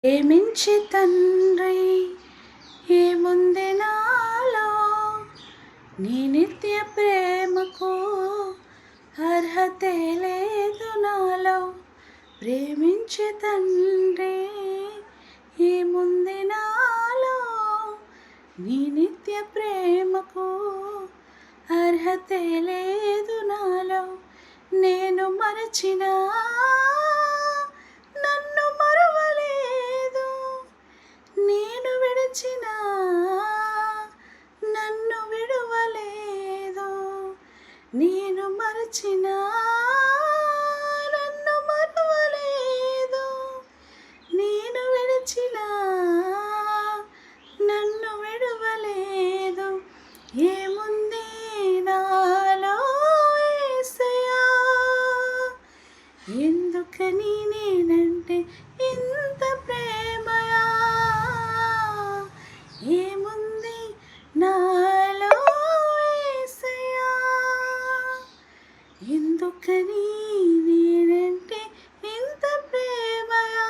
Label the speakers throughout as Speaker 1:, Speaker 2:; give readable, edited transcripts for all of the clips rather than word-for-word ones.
Speaker 1: ప్రేమించే తండ్రి ఏముంది నాలో, నీ నిత్య ప్రేమకు అర్హతే లేదు నాలో. ప్రేమించే తండ్రి ఏముంది నాలో, నీ నిత్య ప్రేమకు అర్హతే లేదు నాలో. నేను మరచినా నన్ను మరువలేదు, నేను విడిచినా నన్ను విడువలేదు. నేను మరచినా నన్ను మరువలేదు, నేను విడిచినా నన్ను విడువలేదు. ఏముంది నాలో యేసయ్యా, ఎందుకని నేనంటే ఇంత ప్రేమయా. ఏముంది నాలో యేసయ్యా, ఎందుకని నేనంటే ఇంత ప్రేమయా.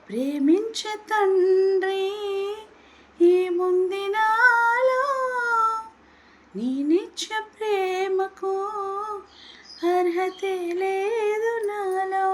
Speaker 1: ప్రేమించే తండ్రి ఏముంది నాలో, నీ నిత్య ప్రేమకు అర్హతే లేదు నాలో.